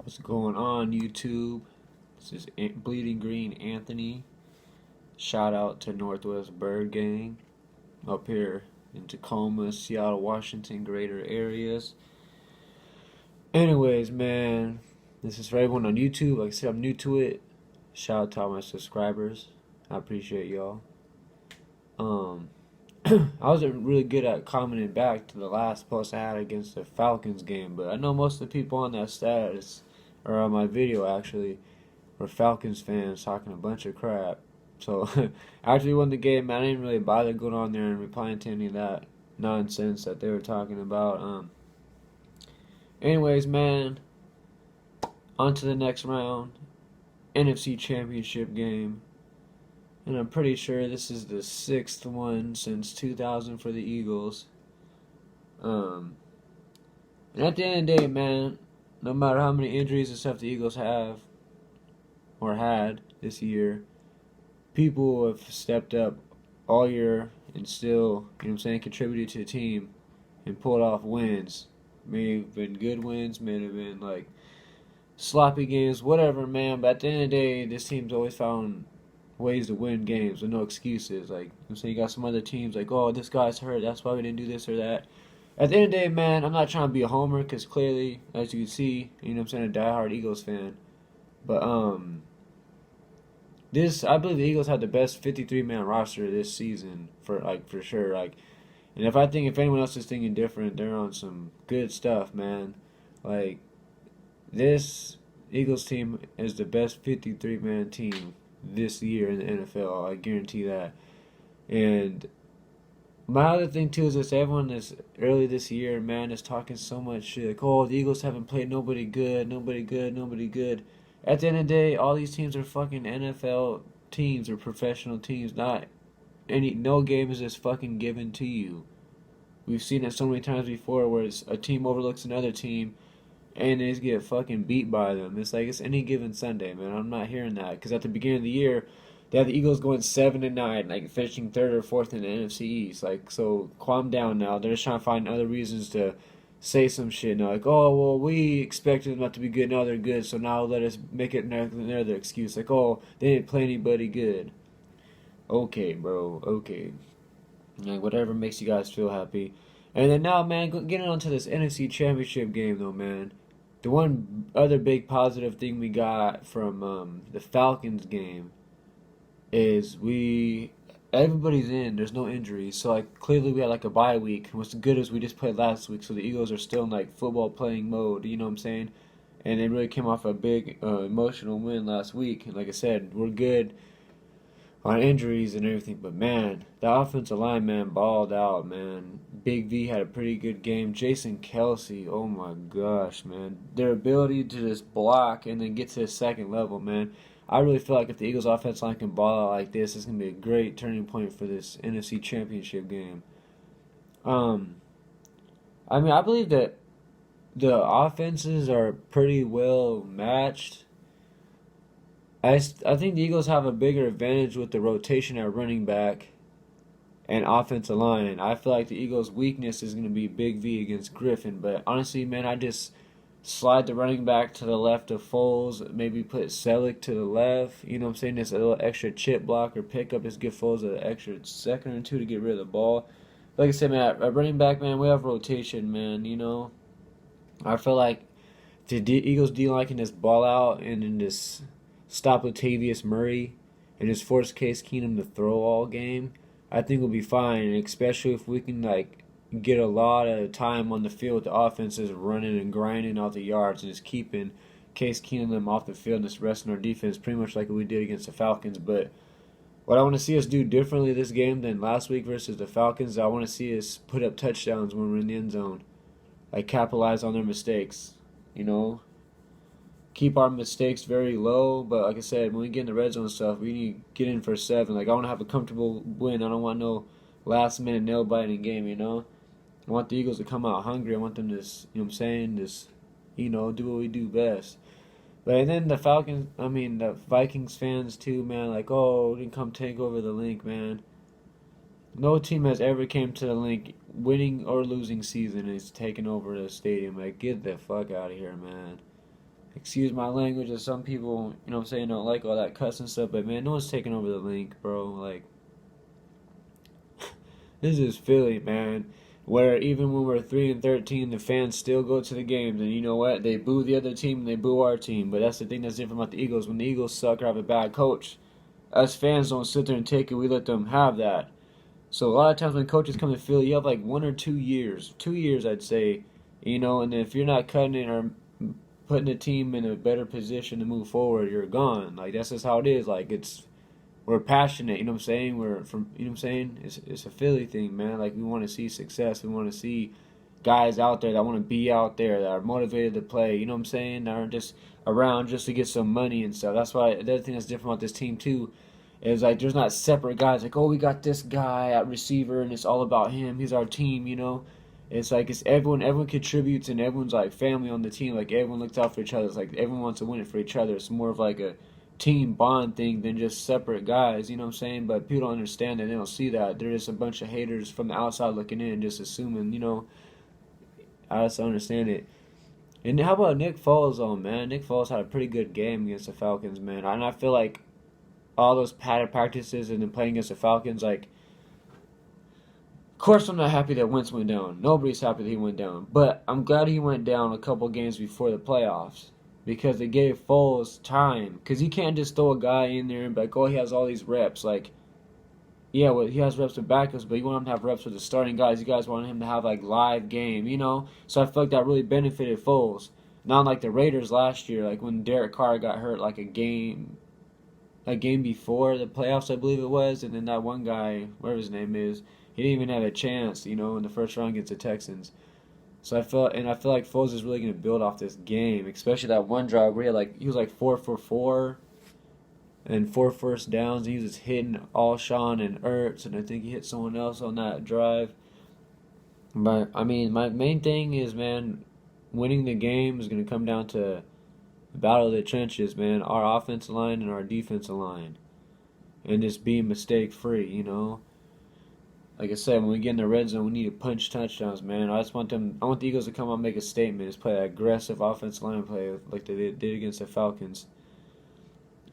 What's going on, YouTube? This is Bleeding Green Anthony. Shout out to Northwest Bird Gang up here in Tacoma, Seattle, Washington, greater areas. Anyways, man, this is for everyone on YouTube. Like I said, I'm new to it. Shout out to all my subscribers. I appreciate y'all. Um, I wasn't really good at commenting back to the last post I had against the Falcons game, but I know most of the people on that status, or on my video actually, were Falcons fans talking a bunch of crap. So after we won the game, man, I didn't really bother going on there and replying to any of that nonsense that they were talking about. Anyways, man, on to the next round, NFC Championship game. And I'm pretty sure this is the sixth one since 2000 for the Eagles. And at the end of the day, man, no matter how many injuries and stuff the Eagles have or had this year, people have stepped up all year and still, you know what I'm saying, contributed to the team and pulled off wins. May have been good wins, may have been like sloppy games, whatever, man. But at the end of the day, this team's always found ways to win games with no excuses. Like, I'm saying, you got some other teams like, oh, this guy's hurt, that's why we didn't do this or that. At the end of the day, man, I'm not trying to be a homer because clearly, as you can see, you know what I'm saying, a diehard Eagles fan. But I believe the Eagles had the best 53-man roster this season for sure. And if anyone else is thinking different, they're on some good stuff, man. Like, this Eagles team is the best 53-man team this year in the NFL. I guarantee that. And my other thing too is this: everyone is early this year, man, is talking so much shit. Like, oh, the Eagles haven't played nobody good, nobody good, nobody good. At the end of the day, all these teams are fucking NFL teams or professional teams. No game is just fucking given to you. We've seen it so many times before where a team overlooks another team and they just get fucking beat by them. It's like it's any given Sunday, man. I'm not hearing that because at the beginning of the year, they had the Eagles going 7-9, like finishing third or fourth in the NFC East. Like, so calm down now. They're just trying to find other reasons to say some shit now. Like, oh well, we expected them not to be good. Now they're good, so now let us make it another excuse. Like, oh, they didn't play anybody good. Okay, bro. Okay. Like, whatever makes you guys feel happy. And then now, man, getting on to this NFC Championship game, though, man. The one other big positive thing we got from the Falcons game is everybody's in. There's no injuries, so like clearly we had like a bye week. What's good is we just played last week, so the Eagles are still in like football playing mode. You know what I'm saying? And they really came off a big emotional win last week. And like I said, we're good on injuries and everything. But man, the offensive line, man, balled out, man. Big V had a pretty good game. Jason Kelsey, oh my gosh, man. Their ability to just block and then get to the second level, man. I really feel like if the Eagles offensive line can ball out like this, it's going to be a great turning point for this NFC Championship game. I believe that the offenses are pretty well matched. I think the Eagles have a bigger advantage with the rotation at running back and offensive line. I feel like the Eagles' weakness is going to be Big V against Griffin. But honestly, man, I just slide the running back to the left of Foles, maybe put Selleck to the left. You know what I'm saying? Just a little extra chip block or pickup. Just give Foles an extra second or two to get rid of the ball. Like I said, man, at running back, man, we have rotation, man. You know, I feel like the Eagles D-line can just ball out and then just stop Latavius Murray and just force Case Keenum to throw all game. I think we'll be fine, and especially if we can like get a lot of time on the field with the offenses running and grinding out the yards and just keeping Case Keenum them off the field and just resting our defense pretty much like we did against the Falcons. But what I want to see us do differently this game than last week versus the Falcons, I want to see us put up touchdowns when we're in the end zone. Like, capitalize on their mistakes, you know? Keep our mistakes very low, but like I said, when we get in the red zone stuff, we need to get in for 7. Like, I want to have a comfortable win. I don't want no last-minute nail-biting game, you know? I want the Eagles to come out hungry. I want them to just, you know what I'm saying, just, you know, do what we do best. But and then the Vikings fans too, man, like, oh, didn't come take over the link, man. No team has ever came to the link, winning or losing season, is taking over the stadium. Like, get the fuck out of here, man. excuse my language, as some people, what I'm saying, don't like all that cussing stuff, but man, no one's taking over the link, bro. Like, this is Philly, man. Where even when we're 3-13, the fans still go to the games, and you know what? They boo the other team and they boo our team. But that's the thing that's different about the Eagles. When the Eagles suck or have a bad coach, us fans don't sit there and take it. We let them have that. So a lot of times when coaches come to Philly, you have like 1 or 2 years, 2 years I'd say, and then if you're not cutting it or putting the team in a better position to move forward, you're gone. Like that's just how it is. Like we're passionate, you know what I'm saying? We're from, you know what I'm saying? It's a Philly thing, man. Like we want to see success. We want to see guys out there that want to be out there, that are motivated to play. You know what I'm saying? That aren't just around just to get some money and stuff. That's why the other thing that's different about this team too is like there's not separate guys like, oh, we got this guy at receiver and it's all about him. He's our team, you know. It's like it's everyone contributes and everyone's like family on the team. Like everyone looks out for each other. It's like everyone wants to win it for each other. It's more of like a team bond thing than just separate guys, you know what I'm saying? But people don't understand that, they don't see that. They're just a bunch of haters from the outside looking in, just assuming, I just don't understand it. And how about Nick Foles, though, man? Nick Foles had a pretty good game against the Falcons, man. And I feel like all those padded practices and then playing against the Falcons, like, of course I'm not happy that Wentz went down. Nobody's happy that he went down. But I'm glad he went down a couple games before the playoffs. Because it gave Foles time. Because you can't just throw a guy in there and be like, oh, he has all these reps. Like, yeah, well, he has reps with backups, but you want him to have reps with the starting guys. You guys want him to have, like, live game, you know? So I feel like that really benefited Foles. Not like the Raiders last year, like when Derek Carr got hurt, like a game before the playoffs, I believe it was. And then that one guy, whatever his name is, he didn't even have a chance, in the first round against the Texans. So I feel like Foles is really going to build off this game, especially that one drive where he was like 4 for 4 and 4 first downs. And he was just hitting Alshon and Ertz, and I think he hit someone else on that drive. But I mean, my main thing is, man, winning the game is going to come down to the battle of the trenches, man. Our offensive line and our defensive line, and just being mistake free, Like I said, when we get in the red zone, we need to punch touchdowns, man. I want the Eagles to come out and make a statement. Just play that aggressive offensive line play like they did against the Falcons.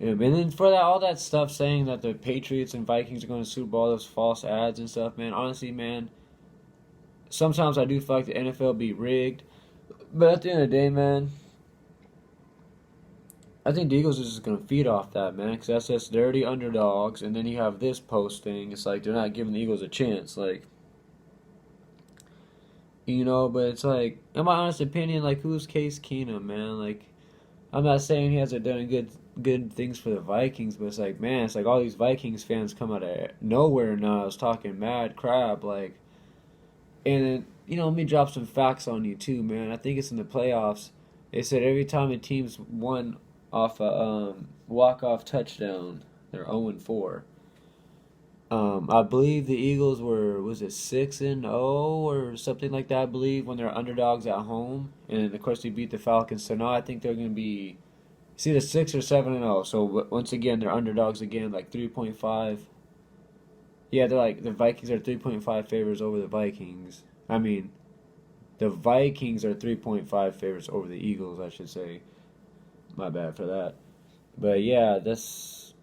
Yeah, and then for that, all that stuff saying that the Patriots and Vikings are going to Super Bowl, those false ads and stuff, man. Honestly, man, sometimes I do feel like the NFL be rigged. But at the end of the day, man, I think the Eagles are just going to feed off that, man, because that's just dirty underdogs, and then you have this posting. It's like they're not giving the Eagles a chance, like, but it's like, in my honest opinion, like, who's Case Keenum, man? Like, I'm not saying he hasn't done good things for the Vikings, but it's like, man, it's like all these Vikings fans come out of nowhere now. I was talking mad crap, like, and then, let me drop some facts on you, too, man. I think it's in the playoffs. They said every time a team's won off a walk-off touchdown, they're 0-4. I believe the Eagles was it 6-0 or something like that, I believe, when they're underdogs at home. And, of course, they beat the Falcons. So now I think they're going to be, it's either 6 or 7-0. So, once again, they're underdogs again, like 3.5. Yeah, they're like, the Vikings are 3.5 favorites over the Vikings. I mean, the Vikings are 3.5 favorites over the Eagles, I should say. My bad for that. But yeah, that's,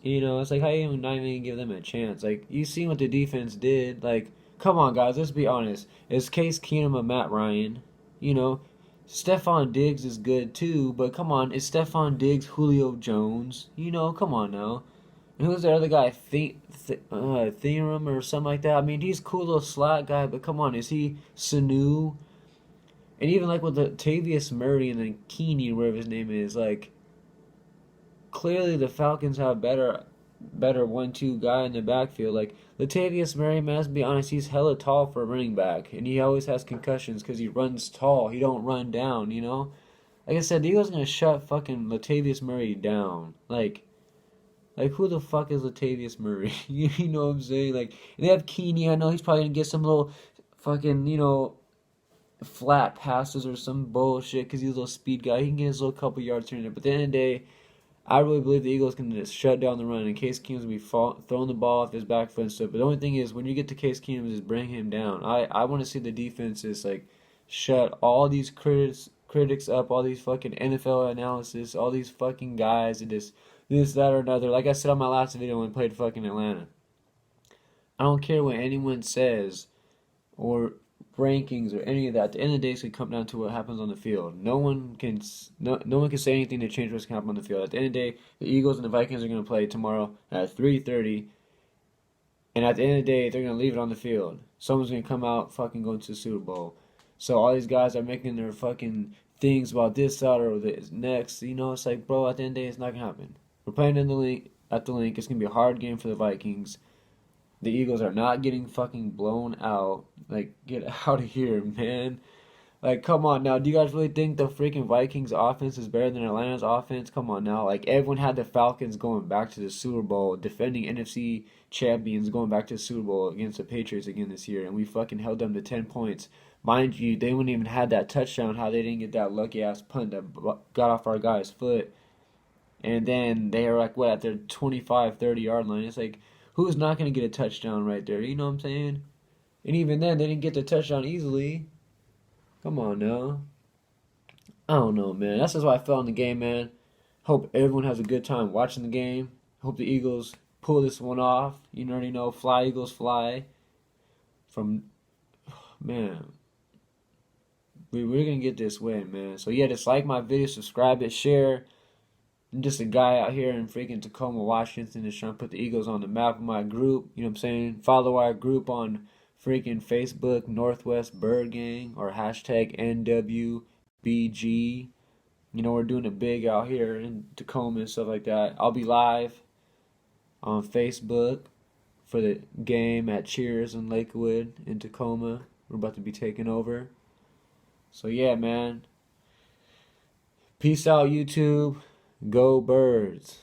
it's like, how you not even give them a chance? Like, you seen what the defense did. Like, come on, guys, let's be honest. Is Case Keenum a Matt Ryan? Stephon Diggs is good too, but come on, is Stephon Diggs Julio Jones? Come on now. And who's the other guy? Theorem or something like that? I mean, he's a cool little slot guy, but come on, is he Sanu? And even like with Latavius Murray and then Keeney, whatever his name is, like, clearly the Falcons have better 1-2 guy in the backfield. Like, Latavius Murray, man, let's be honest, he's hella tall for a running back, and he always has concussions because he runs tall. He don't run down, Like I said, the Eagles gonna shut fucking Latavius Murray down. Like who the fuck is Latavius Murray? You know what I'm saying? Like, and they have Keeney. I know he's probably gonna get some little fucking, flat passes or some bullshit because he's a little speed guy. He can get his little couple yards here and there. But at the end of the day, I really believe the Eagles can just shut down the run. In Case Keenum's going to be throwing the ball off his back foot and stuff. But the only thing is, when you get to Case Keenum, just bring him down. I want to see the defenses, like, shut all these critics up, all these fucking NFL analysis, all these fucking guys, and this, that, or another. Like I said on my last video when we played fucking Atlanta. I don't care what anyone says or rankings or any of that. At the end of the day, it's gonna come down to what happens on the field. No one can say anything to change what's gonna happen on the field. At the end of the day, the Eagles and the Vikings are gonna play tomorrow at 3:30, and at the end of the day, they're gonna leave it on the field. Someone's gonna come out fucking going to the Super Bowl. So all these guys are making their fucking things about this out or this next. You know, it's like, bro, at the end of the day, it's not gonna happen. We're playing in the link at the link. It's gonna be a hard game for the Vikings. The Eagles are not getting fucking blown out. Like, get out of here, man. Like, come on now. Do you guys really think the freaking Vikings offense is better than Atlanta's offense? Come on now. Like, everyone had the Falcons going back to the Super Bowl, defending NFC champions, going back to the Super Bowl against the Patriots again this year, and we fucking held them to 10 points. Mind you, they wouldn't even have that touchdown, how they didn't get that lucky-ass punt that got off our guy's foot. And then they are like, what, at their 25, 30-yard line. It's like, who's not going to get a touchdown right there? You know what I'm saying? And even then, they didn't get the touchdown easily. Come on now. I don't know, man. That's just why I felt in the game, man. Hope everyone has a good time watching the game. Hope the Eagles pull this one off. You already know, fly, Eagles, fly. Man. We're going to get this win, man. So, yeah, just like my video, subscribe it, share. I'm just a guy out here in freaking Tacoma, Washington, just trying to put the Eagles on the map of my group. You know what I'm saying? Follow our group on freaking Facebook, Northwest Bird Gang, or hashtag NWBG. You know, we're doing it big out here in Tacoma and stuff like that. I'll be live on Facebook for the game at Cheers in Lakewood in Tacoma. We're about to be taking over. So, yeah, man. Peace out, YouTube. Go Birds.